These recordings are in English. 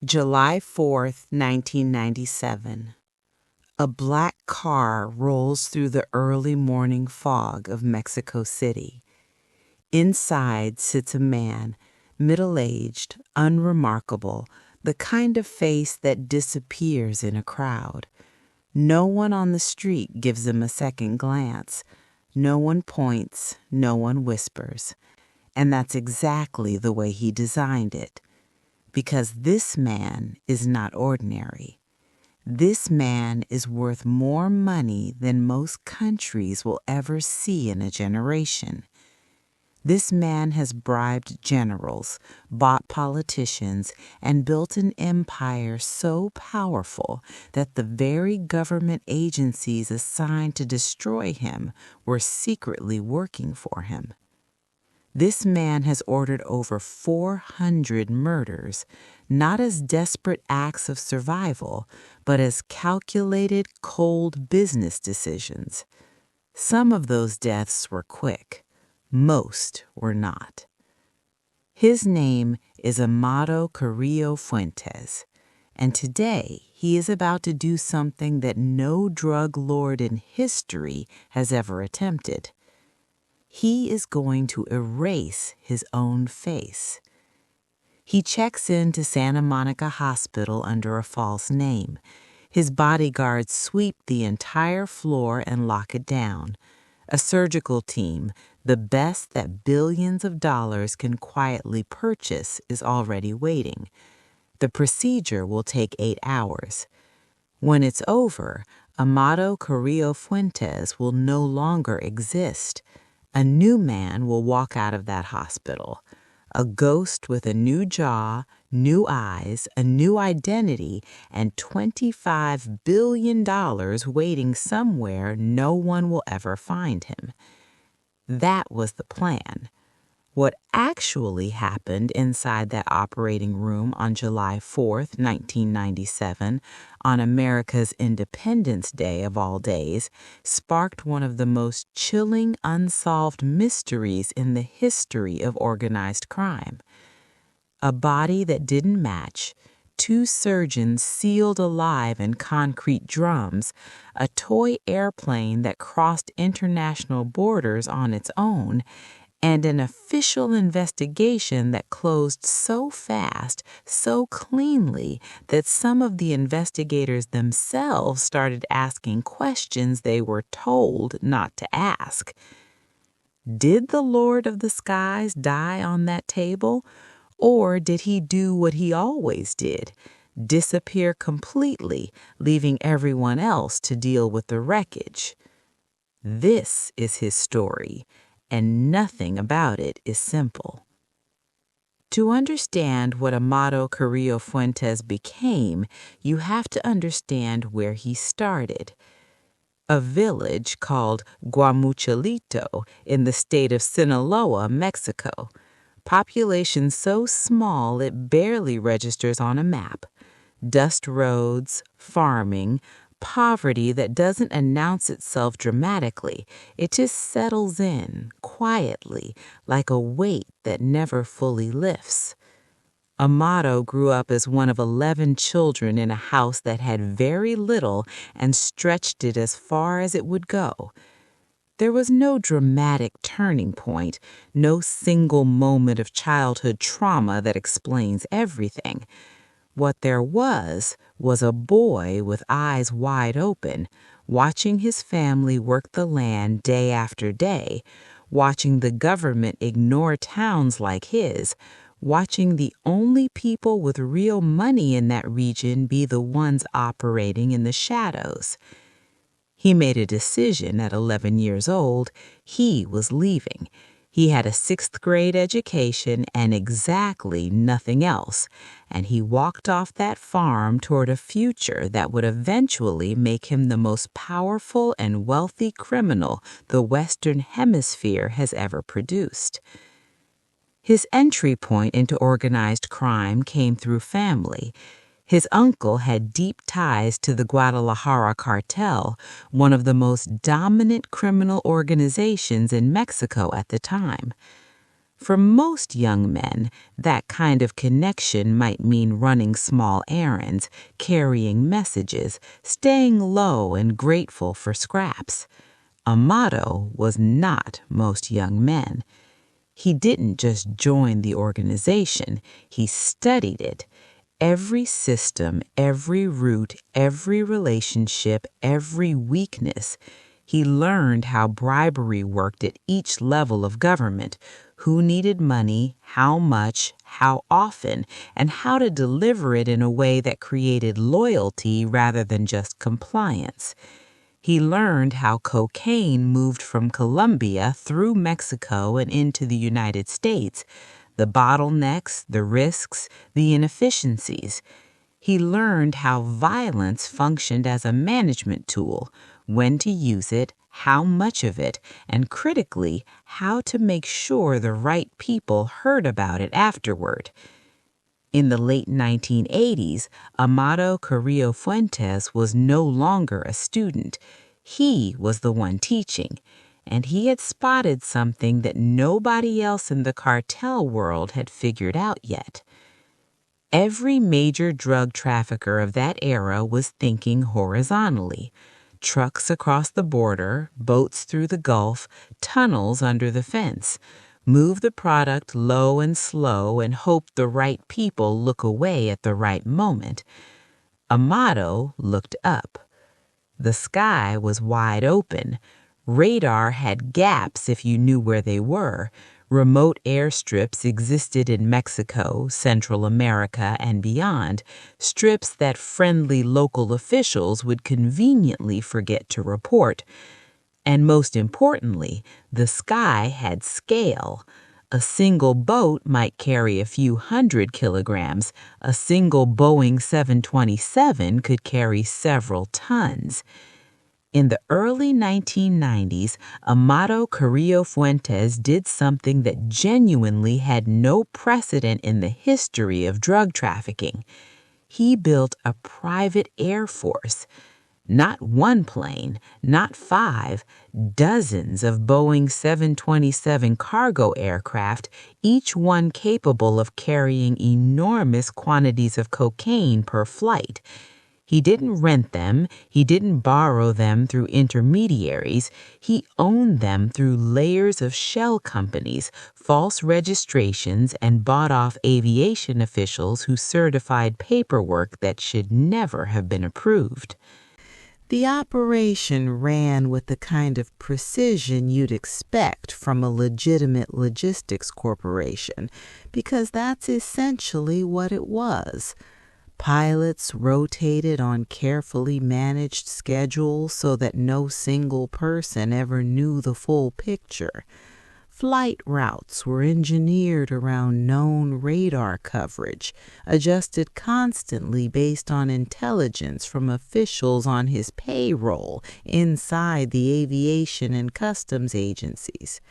July 4th, 1997. A black car rolls through the early morning fog of Mexico City. Inside sits a man, middle-aged, unremarkable, the kind of face that disappears in a crowd. No one on the street gives him a second glance. No one points, no one whispers. And that's exactly the way he designed it. Because this man is not ordinary. This man is worth more money than most countries will ever see in a generation. This man has bribed generals, bought politicians, and built an empire so powerful that the very government agencies assigned to destroy him were secretly working for him. This man has ordered over 400 murders, not as desperate acts of survival, but as calculated, cold business decisions. Some of those deaths were quick. Most were not. His name is Amado Carrillo Fuentes, and today he is about to do something that no drug lord in history has ever attempted. He is going to erase his own face. He checks into Santa Monica Hospital under a false name. His bodyguards sweep the entire floor and lock it down. A surgical team, the best that billions of dollars can quietly purchase, is already waiting. The procedure will take 8 hours. When it's over, Amado Carrillo Fuentes will no longer exist. A new man will walk out of that hospital, a ghost with a new jaw, new eyes, a new identity, and $25 billion waiting somewhere no one will ever find him. That was the plan. What actually happened inside that operating room on July 4th, 1997, on America's Independence Day of all days, sparked one of the most chilling unsolved mysteries in the history of organized crime. A body that didn't match, 2 surgeons sealed alive in concrete drums, a toy airplane that crossed international borders on its own, and an official investigation that closed so fast, so cleanly, that some of the investigators themselves started asking questions they were told not to ask. Did the Lord of the Skies die on that table, or did he do what he always did, disappear completely, leaving everyone else to deal with the wreckage? This is his story, and nothing about it is simple. To understand what Amado Carrillo Fuentes became, you have to understand where he started. A village called Guamuchelito in the state of Sinaloa, Mexico. Population so small it barely registers on a map. Dust roads, farming, poverty that doesn't announce itself dramatically. It just settles in, quietly, like a weight that never fully lifts. Amado grew up as one of 11 children in a house that had very little and stretched it as far as it would go. There was no dramatic turning point, no single moment of childhood trauma that explains everything. What there was a boy with eyes wide open, watching his family work the land day after day, watching the government ignore towns like his, watching the only people with real money in that region be the ones operating in the shadows. He made a decision at 11 years old. He was leaving. He had a 6th grade education and exactly nothing else, and he walked off that farm toward a future that would eventually make him the most powerful and wealthy criminal the Western Hemisphere has ever produced. His entry point into organized crime came through family. His uncle had deep ties to the Guadalajara cartel, one of the most dominant criminal organizations in Mexico at the time. For most young men, that kind of connection might mean running small errands, carrying messages, staying low and grateful for scraps. Amado was not most young men. He didn't just join the organization, he studied it. Every system, every route, every relationship, every weakness. He learned how bribery worked at each level of government, who needed money, how much, how often, and how to deliver it in a way that created loyalty rather than just compliance. He learned how cocaine moved from Colombia through Mexico and into the United States, the bottlenecks, the risks, the inefficiencies. He learned how violence functioned as a management tool, when to use it, how much of it, and critically, how to make sure the right people heard about it afterward. In the late 1980s, Amado Carrillo Fuentes was no longer a student. He was the one teaching, and he had spotted something that nobody else in the cartel world had figured out yet. Every major drug trafficker of that era was thinking horizontally. Trucks across the border, boats through the Gulf, tunnels under the fence. Move the product low and slow and hope the right people look away at the right moment. Amado looked up. The sky was wide open. Radar had gaps if you knew where they were. Remote airstrips existed in Mexico, Central America, and beyond, strips that friendly local officials would conveniently forget to report. And most importantly, the sky had scale. A single boat might carry a few hundred kilograms. A single Boeing 727 could carry several tons. In the early 1990s, Amado Carrillo Fuentes did something that genuinely had no precedent in the history of drug trafficking. He built a private air force. Not one plane, not 5, dozens of Boeing 727 cargo aircraft, each one capable of carrying enormous quantities of cocaine per flight. He didn't rent them, he didn't borrow them through intermediaries, he owned them through layers of shell companies, false registrations, and bought off aviation officials who certified paperwork that should never have been approved. The operation ran with the kind of precision you'd expect from a legitimate logistics corporation, because that's essentially what it was. Pilots rotated on carefully managed schedules so that no single person ever knew the full picture. Flight routes were engineered around known radar coverage, adjusted constantly based on intelligence from officials on his payroll inside the aviation and customs agencies.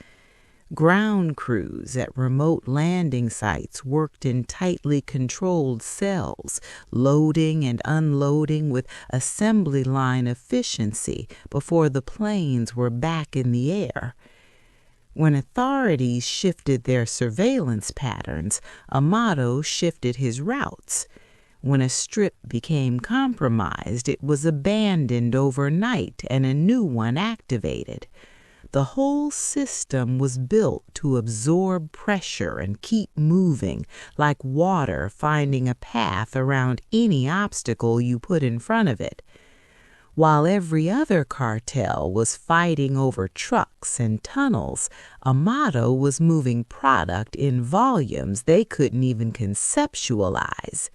Ground crews at remote landing sites worked in tightly controlled cells, loading and unloading with assembly line efficiency before the planes were back in the air. When authorities shifted their surveillance patterns, Amado shifted his routes. When a strip became compromised, it was abandoned overnight and a new one activated. The whole system was built to absorb pressure and keep moving, like water finding a path around any obstacle you put in front of it. While every other cartel was fighting over trucks and tunnels, Amado was moving product in volumes they couldn't even conceptualize.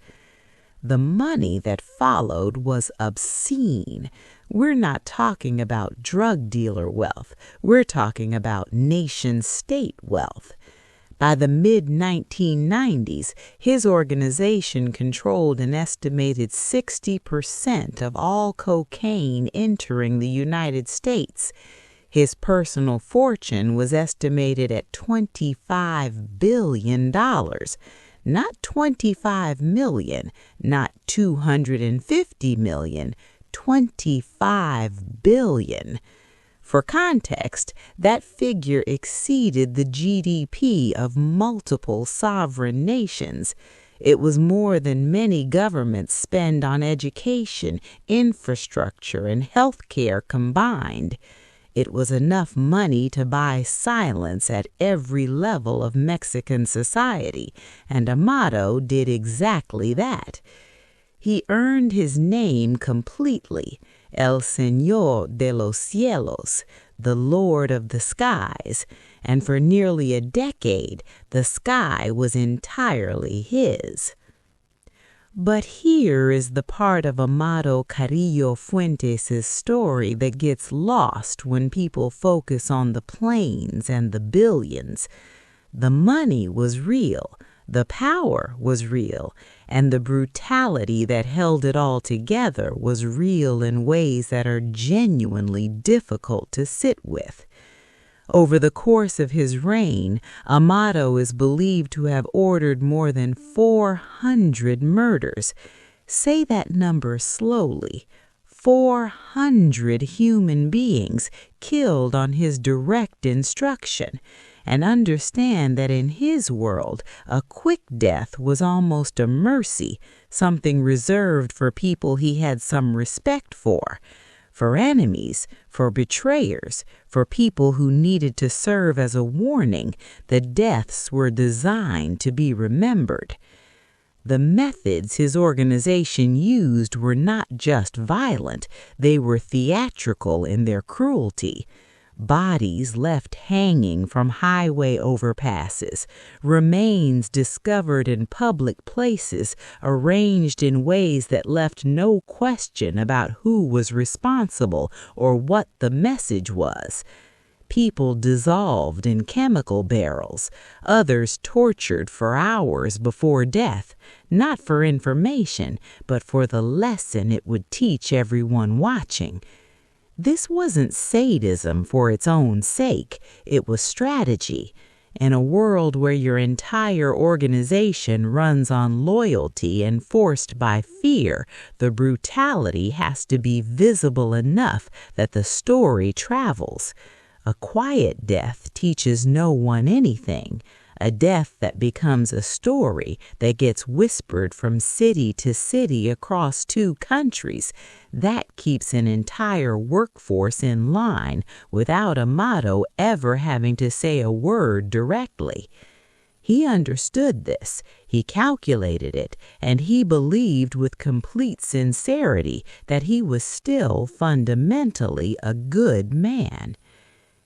The money that followed was obscene. We're not talking about drug dealer wealth. We're talking about nation-state wealth. By the mid-1990s, his organization controlled an estimated 60% of all cocaine entering the United States. His personal fortune was estimated at $25 billion. Not 25 million, not 250 million, 25 billion. For context, that figure exceeded the GDP of multiple sovereign nations. It was more than many governments spend on education, infrastructure, and health care combined. It was enough money to buy silence at every level of Mexican society, and Amado did exactly that. He earned his name completely, El Señor de los Cielos, the Lord of the Skies, and for nearly a decade the sky was entirely his. But here is the part of Amado Carrillo Fuentes' story that gets lost when people focus on the planes and the billions. The money was real, the power was real, and the brutality that held it all together was real in ways that are genuinely difficult to sit with. Over the course of his reign, Amado is believed to have ordered more than 400 murders. Say that number slowly. 400 human beings killed on his direct instruction. And understand that in his world, a quick death was almost a mercy, something reserved for people he had some respect for enemies, for betrayers, for people who needed to serve as a warning. The deaths were designed to be remembered. The methods his organization used were not just violent, they were theatrical in their cruelty. Bodies left hanging from highway overpasses, remains discovered in public places, arranged in ways that left no question about who was responsible or what the message was. People dissolved in chemical barrels, others tortured for hours before death, not for information, but for the lesson it would teach everyone watching. This wasn't sadism for its own sake, it was strategy. In a world where your entire organization runs on loyalty enforced by fear, the brutality has to be visible enough that the story travels. A quiet death teaches no one anything. A death that becomes a story that gets whispered from city to city across 2 countries, that keeps an entire workforce in line without Amado ever having to say a word directly. He understood this, he calculated it, and he believed with complete sincerity that he was still fundamentally a good man.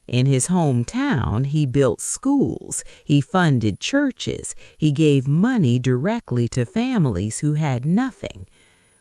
In his hometown, he built schools, he funded churches, he gave money directly to families who had nothing.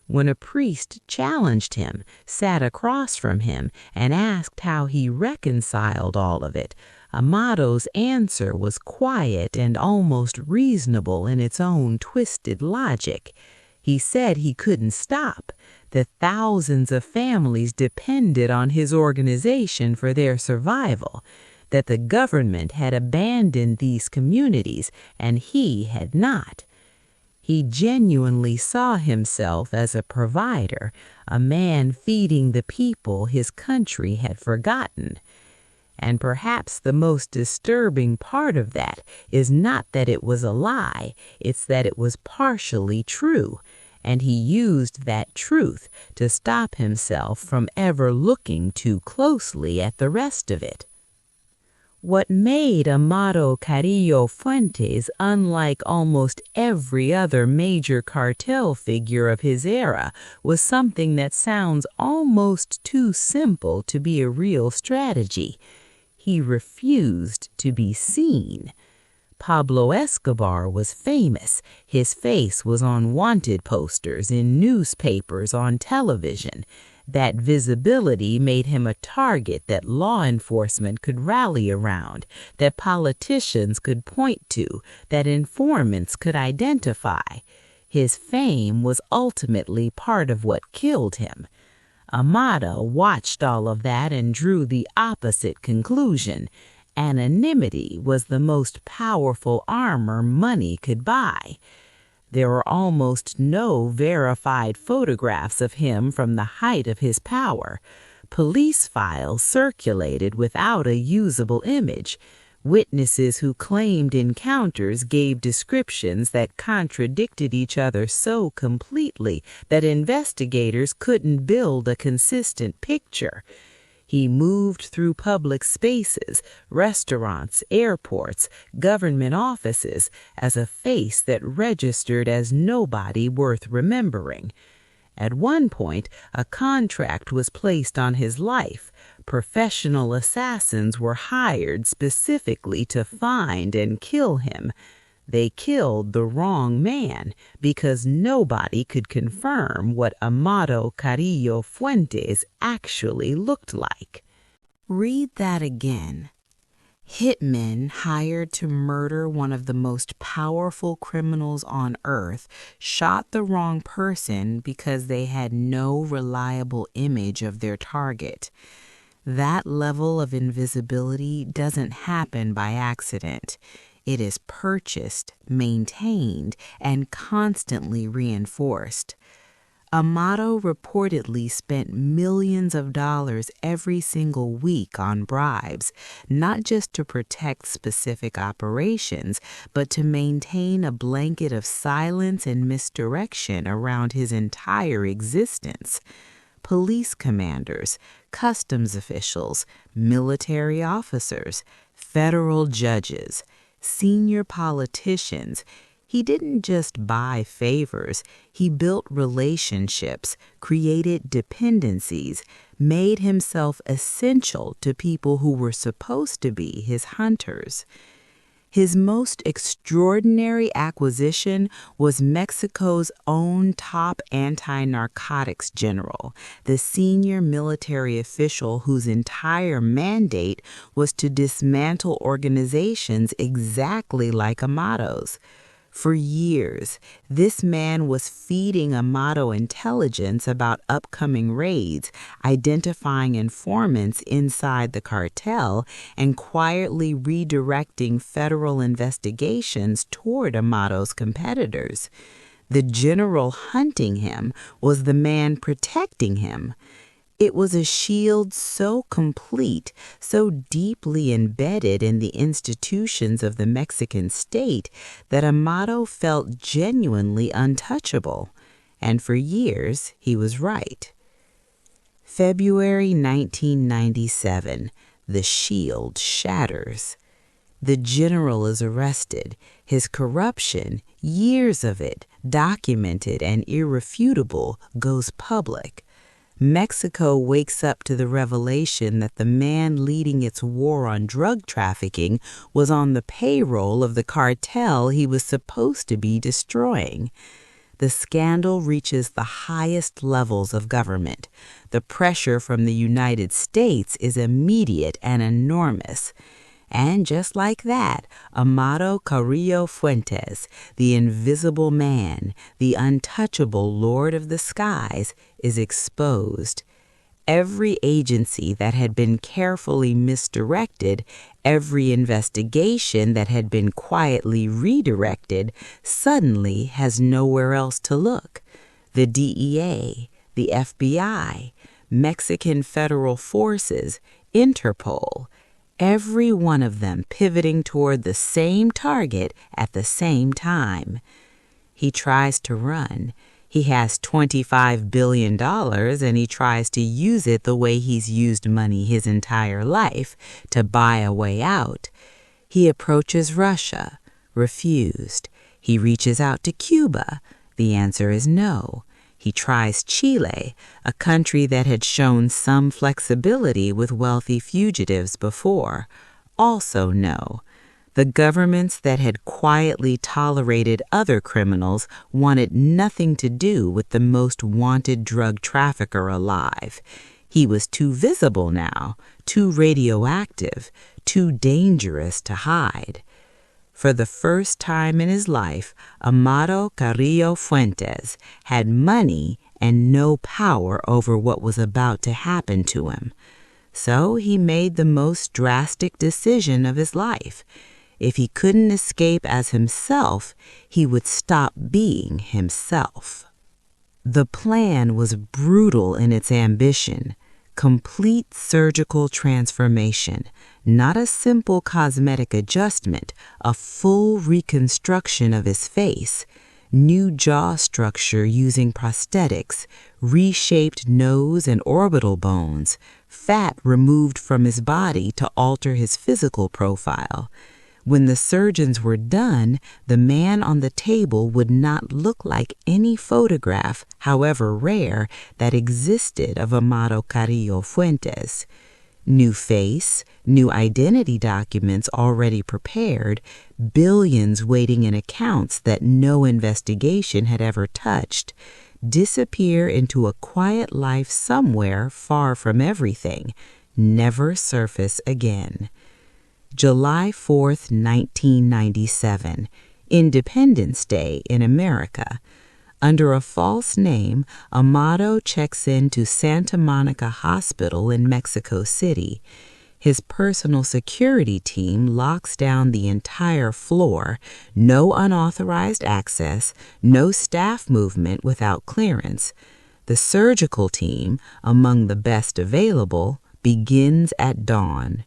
When a priest challenged him, sat across from him, and asked how he reconciled all of it, Amado's answer was quiet and almost reasonable in its own twisted logic. He said he couldn't stop, that thousands of families depended on his organization for their survival, that the government had abandoned these communities and he had not. He genuinely saw himself as a provider, a man feeding the people his country had forgotten. And perhaps the most disturbing part of that is not that it was a lie, it's that it was partially true. And he used that truth to stop himself from ever looking too closely at the rest of it. What made Amado Carrillo Fuentes unlike almost every other major cartel figure of his era was something that sounds almost too simple to be a real strategy. He refused to be seen. Pablo Escobar was famous. His face was on wanted posters, in newspapers, on television. That visibility made him a target that law enforcement could rally around, that politicians could point to, that informants could identify. His fame was ultimately part of what killed him. Amado watched all of that and drew the opposite conclusion. Anonymity was the most powerful armor money could buy. There were almost no verified photographs of him from the height of his power. Police files circulated without a usable image. Witnesses who claimed encounters gave descriptions that contradicted each other so completely that investigators couldn't build a consistent picture. He moved through public spaces, restaurants, airports, government offices as a face that registered as nobody worth remembering. At one point, a contract was placed on his life. Professional assassins were hired specifically to find and kill him. They killed the wrong man because nobody could confirm what Amado Carrillo Fuentes actually looked like. Read that again. Hitmen hired to murder one of the most powerful criminals on earth shot the wrong person because they had no reliable image of their target. That level of invisibility doesn't happen by accident. It is purchased, maintained, and constantly reinforced. Amado reportedly spent millions of dollars every single week on bribes, not just to protect specific operations, but to maintain a blanket of silence and misdirection around his entire existence. Police commanders, customs officials, military officers, federal judges, senior politicians. He didn't just buy favors, he built relationships, created dependencies, made himself essential to people who were supposed to be his hunters. His most extraordinary acquisition was Mexico's own top anti-narcotics general, the senior military official whose entire mandate was to dismantle organizations exactly like Amado's. For years, this man was feeding Amado intelligence about upcoming raids, identifying informants inside the cartel, and quietly redirecting federal investigations toward Amado's competitors. The general hunting him was the man protecting him. It was a shield so complete, so deeply embedded in the institutions of the Mexican state that Amado felt genuinely untouchable. And for years, he was right. February 1997, the shield shatters. The general is arrested. His corruption, years of it, documented and irrefutable, goes public. Mexico wakes up to the revelation that the man leading its war on drug trafficking was on the payroll of the cartel he was supposed to be destroying. The scandal reaches the highest levels of government. The pressure from the United States is immediate and enormous. And just like that, Amado Carrillo Fuentes, the invisible man, the untouchable Lord of the Skies, is exposed. Every agency that had been carefully misdirected, every investigation that had been quietly redirected, suddenly has nowhere else to look. The DEA, the FBI, Mexican federal forces, Interpol, every one of them pivoting toward the same target at the same time. He tries to run. He has $25 billion and he tries to use it the way he's used money his entire life, to buy a way out. He approaches Russia. Refused. He reaches out to Cuba. The answer is no. He tries Chile, a country that had shown some flexibility with wealthy fugitives before. Also no. The governments that had quietly tolerated other criminals wanted nothing to do with the most wanted drug trafficker alive. He was too visible now, too radioactive, too dangerous to hide. For the first time in his life, Amado Carrillo Fuentes had money and no power over what was about to happen to him. So he made the most drastic decision of his life. If he couldn't escape as himself, he would stop being himself. The plan was brutal in its ambition. Complete surgical transformation, not a simple cosmetic adjustment, a full reconstruction of his face. New jaw structure using prosthetics, reshaped nose and orbital bones, fat removed from his body to alter his physical profile. When the surgeons were done, the man on the table would not look like any photograph, however rare, that existed of Amado Carrillo Fuentes. New face, new identity documents already prepared, billions waiting in accounts that no investigation had ever touched, disappear into a quiet life somewhere far from everything, never surface again. July 4th, 1997, Independence Day in America. Under a false name, Amado checks into Santa Monica Hospital in Mexico City. His personal security team locks down the entire floor, no unauthorized access, no staff movement without clearance. The surgical team, among the best available, begins at dawn.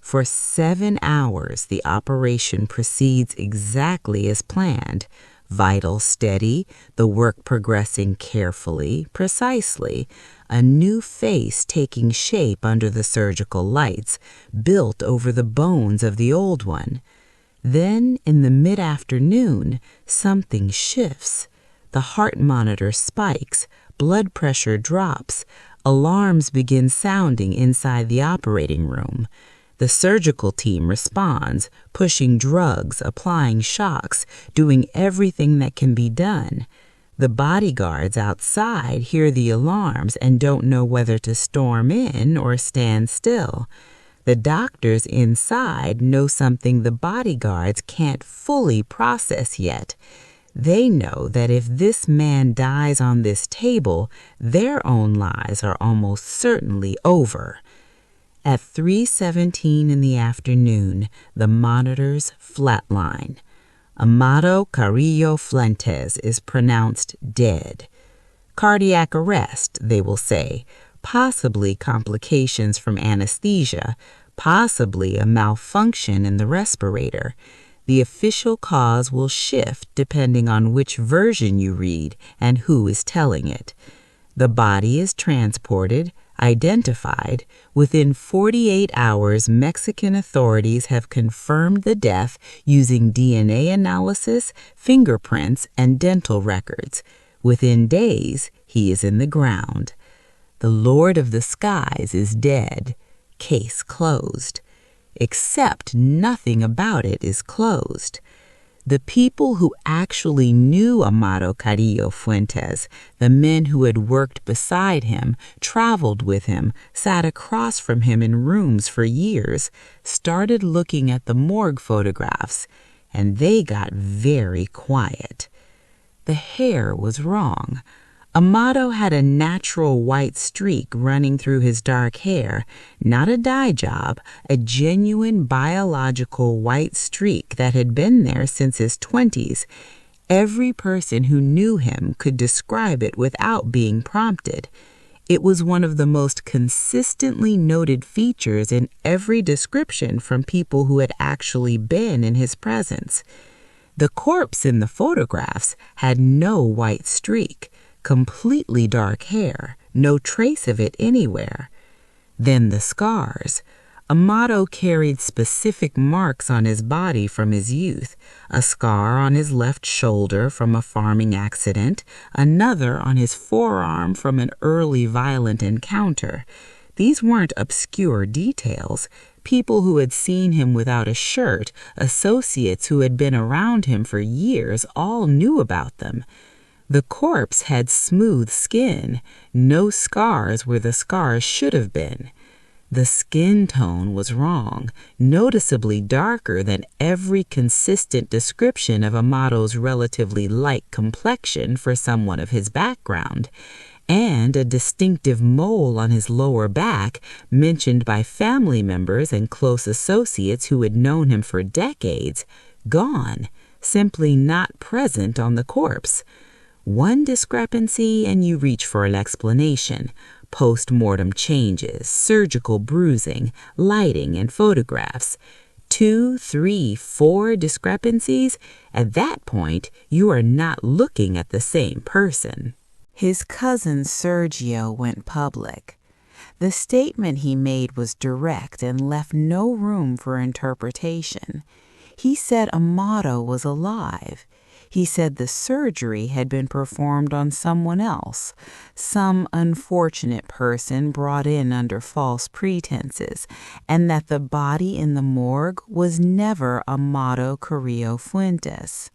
For 7 hours, the operation proceeds exactly as planned. Vitals steady, the work progressing carefully, precisely, a new face taking shape under the surgical lights, built over the bones of the old one. Then, in the mid-afternoon, something shifts. The heart monitor spikes, blood pressure drops, alarms begin sounding inside the operating room. The surgical team responds, pushing drugs, applying shocks, doing everything that can be done. The bodyguards outside hear the alarms and don't know whether to storm in or stand still. The doctors inside know something the bodyguards can't fully process yet. They know that if this man dies on this table, their own lives are almost certainly over. At 3:17 in the afternoon, the monitors flatline. Amado Carrillo Fuentes is pronounced dead. Cardiac arrest, they will say, possibly complications from anesthesia, possibly a malfunction in the respirator. The official cause will shift depending on which version you read and who is telling it. The body is transported, identified. Within 48 hours, Mexican authorities have confirmed the death using DNA analysis, fingerprints, and dental records. Within days, he is in the ground. The Lord of the Skies is dead. Case closed. Except nothing about it is closed. The people who actually knew Amado Carrillo Fuentes, the men who had worked beside him, traveled with him, sat across from him in rooms for years, started looking at the morgue photographs, and they got very quiet. The hair was wrong. Amado had a natural white streak running through his dark hair, not a dye job, a genuine biological white streak that had been there since his 20s. Every person who knew him could describe it without being prompted. It was one of the most consistently noted features in every description from people who had actually been in his presence. The corpse in the photographs had no white streak. Completely dark hair, no trace of it anywhere. Then the scars. Amado carried specific marks on his body from his youth, a scar on his left shoulder from a farming accident, another on his forearm from an early violent encounter. These weren't obscure details. People who had seen him without a shirt, associates who had been around him for years, all knew about them. The corpse had smooth skin, no scars where the scars should have been. The skin tone was wrong, noticeably darker than every consistent description of Amado's relatively light complexion for someone of his background, and a distinctive mole on his lower back, mentioned by family members and close associates who had known him for decades, gone, simply not present on the corpse. One discrepancy and you reach for an explanation. post-mortem changes, surgical bruising, lighting, and photographs. 2, 3, 4 discrepancies, at that point, you are not looking at the same person. His cousin Sergio went public. The statement he made was direct and left no room for interpretation. He said Amado was alive. He said the surgery had been performed on someone else, some unfortunate person brought in under false pretenses, and that the body in the morgue was never Amado Carrillo Fuentes.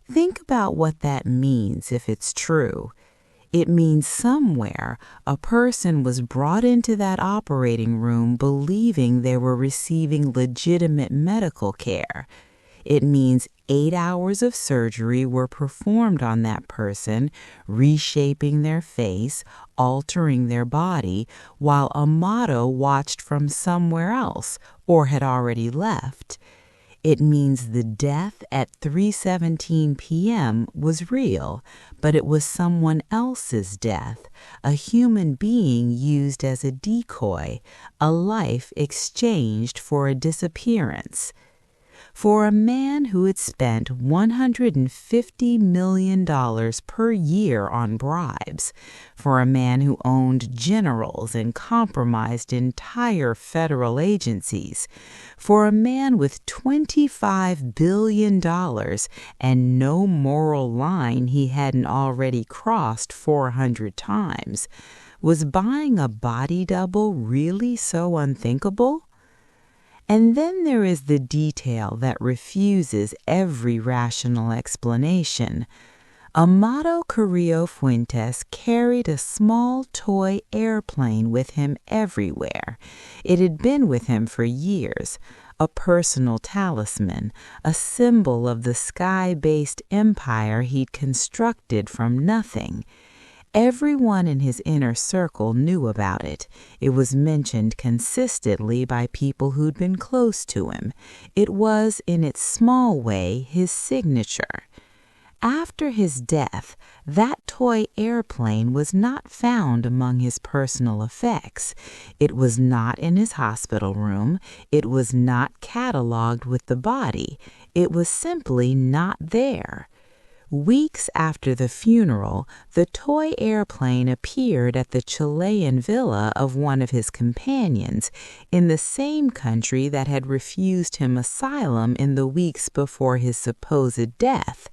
Think about what that means if it's true. It means somewhere a person was brought into that operating room believing they were receiving legitimate medical care. It means 8 hours of surgery were performed on that person, reshaping their face, altering their body, while Amado watched from somewhere else or had already left. It means the death at 3:17 p.m. was real, but it was someone else's death, a human being used as a decoy, a life exchanged for a disappearance. For a man who had spent $150 million per year on bribes, for a man who owned generals and compromised entire federal agencies, for a man with $25 billion and no moral line he hadn't already crossed 400 times, was buying a body double really so unthinkable? And then there is the detail that refuses every rational explanation. Amado Carrillo Fuentes carried a small toy airplane with him everywhere. It had been with him for years, a personal talisman, a symbol of the sky-based empire he'd constructed from nothing. Everyone in his inner circle knew about it. It was mentioned consistently by people who'd been close to him. It was, in its small way, his signature. After his death, that toy airplane was not found among his personal effects. It was not in his hospital room. It was not cataloged with the body. It was simply not there. Weeks after the funeral, the toy airplane appeared at the Chilean villa of one of his companions, in the same country that had refused him asylum in the weeks before his supposed death.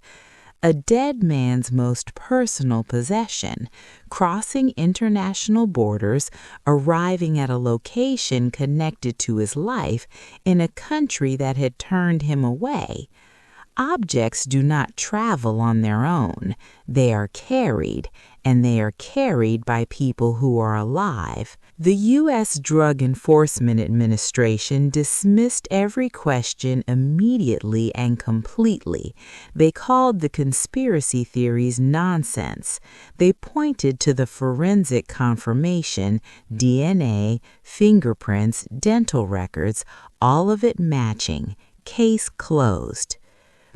A dead man's most personal possession, crossing international borders, arriving at a location connected to his life in a country that had turned him away. Objects do not travel on their own. They are carried, and they are carried by people who are alive. The U.S. Drug Enforcement Administration dismissed every question immediately and completely. They called the conspiracy theories nonsense. They pointed to the forensic confirmation, DNA, fingerprints, dental records, all of it matching. Case closed.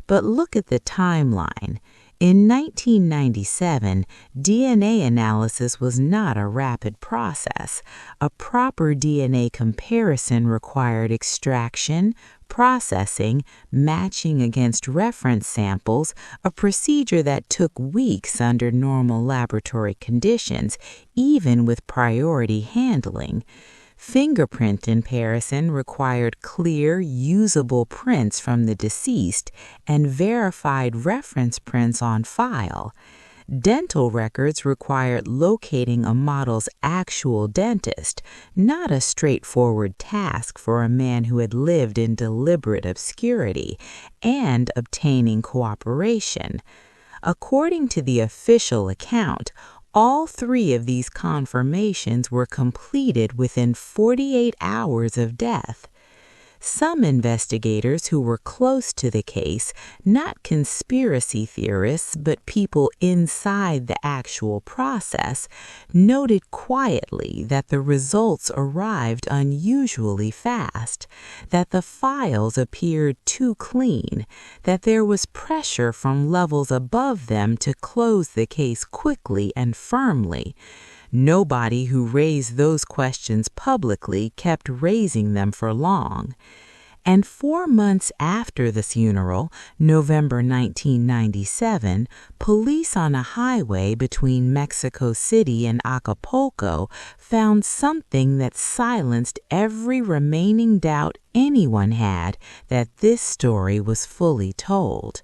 But look at the timeline. In 1997, DNA analysis was not a rapid process. A proper DNA comparison required extraction, processing, matching against reference samples, a procedure that took weeks under normal laboratory conditions, even with priority handling. Fingerprint comparison required clear, usable prints from the deceased and verified reference prints on file. Dental records required locating a model's actual dentist, not a straightforward task for a man who had lived in deliberate obscurity, and obtaining cooperation. According to the official account, all 3 of these confirmations were completed within 48 hours of death. Some investigators who were close to the case, not conspiracy theorists, but people inside the actual process, noted quietly that the results arrived unusually fast, that the files appeared too clean, that there was pressure from levels above them to close the case quickly and firmly. Nobody who raised those questions publicly kept raising them for long. And 4 months after the funeral, November 1997, police on a highway between Mexico City and Acapulco found something that silenced every remaining doubt anyone had that this story was fully told.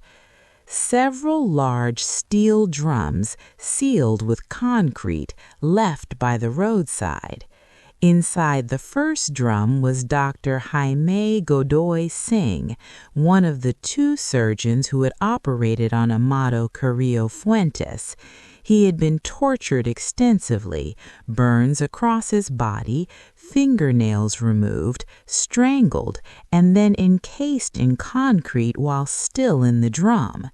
Several large steel drums sealed with concrete left by the roadside. Inside the first drum was Dr. Jaime Godoy Singh, one of the 2 surgeons who had operated on Amado Carrillo Fuentes. He had been tortured extensively, burns across his body, fingernails removed, strangled, and then encased in concrete while still in the drum.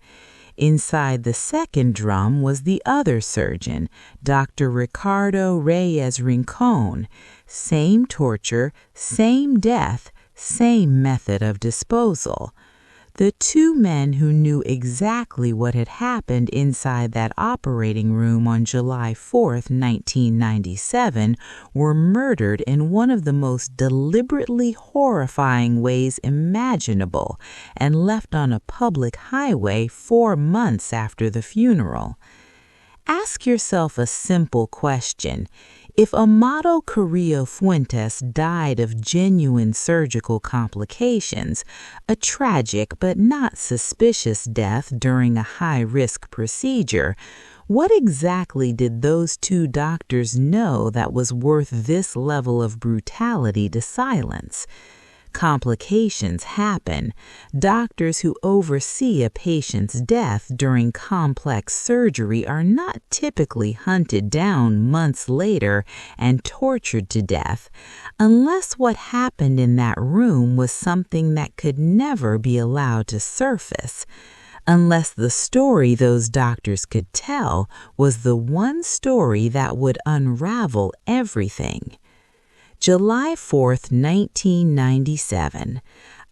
Inside the second drum was the other surgeon, Dr. Ricardo Reyes Rincon. Same torture, same death, same method of disposal. The 2 men who knew exactly what had happened inside that operating room on July 4th, 1997, were murdered in one of the most deliberately horrifying ways imaginable and left on a public highway 4 months after the funeral. Ask yourself a simple question. If Amado Carrillo Fuentes died of genuine surgical complications, a tragic but not suspicious death during a high-risk procedure, what exactly did those 2 doctors know that was worth this level of brutality to silence? Complications happen. Doctors who oversee a patient's death during complex surgery are not typically hunted down months later and tortured to death, unless what happened in that room was something that could never be allowed to surface. Unless the story those doctors could tell was the one story that would unravel everything. July 4th, 1997.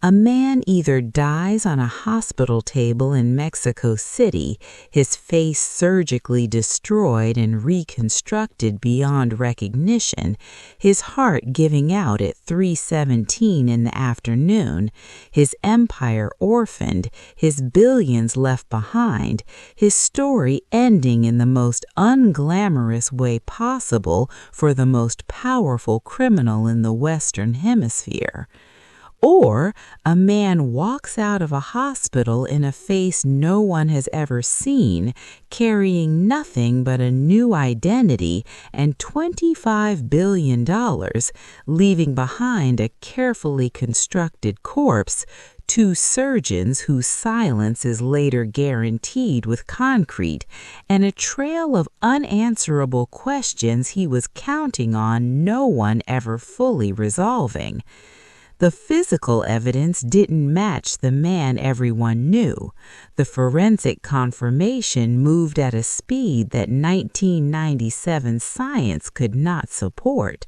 A man either dies on a hospital table in Mexico City, his face surgically destroyed and reconstructed beyond recognition, his heart giving out at 3:17 in the afternoon, his empire orphaned, his billions left behind, his story ending in the most unglamorous way possible for the most powerful criminal in the Western Hemisphere. Or a man walks out of a hospital in a face no one has ever seen, carrying nothing but a new identity and $25 billion, leaving behind a carefully constructed corpse, 2 surgeons whose silence is later guaranteed with concrete, and a trail of unanswerable questions he was counting on no one ever fully resolving. The physical evidence didn't match the man everyone knew. The forensic confirmation moved at a speed that 1997 science could not support.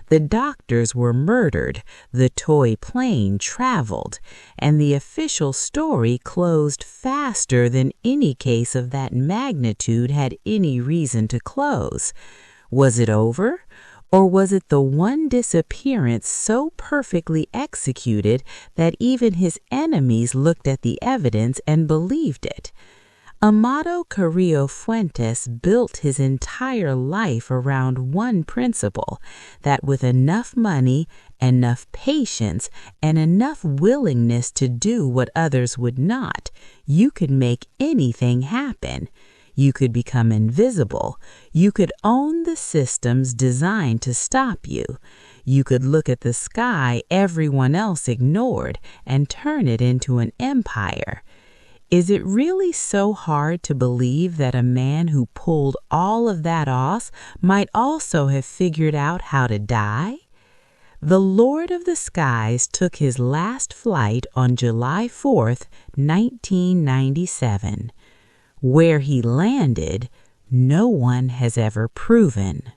The doctors were murdered, the toy plane traveled, and the official story closed faster than any case of that magnitude had any reason to close. Was it over? Or was it the one disappearance so perfectly executed that even his enemies looked at the evidence and believed it? Amado Carrillo Fuentes built his entire life around one principle, that with enough money, enough patience, and enough willingness to do what others would not, you could make anything happen. You could become invisible. You could own the systems designed to stop you. You could look at the sky everyone else ignored and turn it into an empire. Is it really so hard to believe that a man who pulled all of that off might also have figured out how to die? The Lord of the Skies took his last flight on July 4th, 1997. Where he landed, no one has ever proven.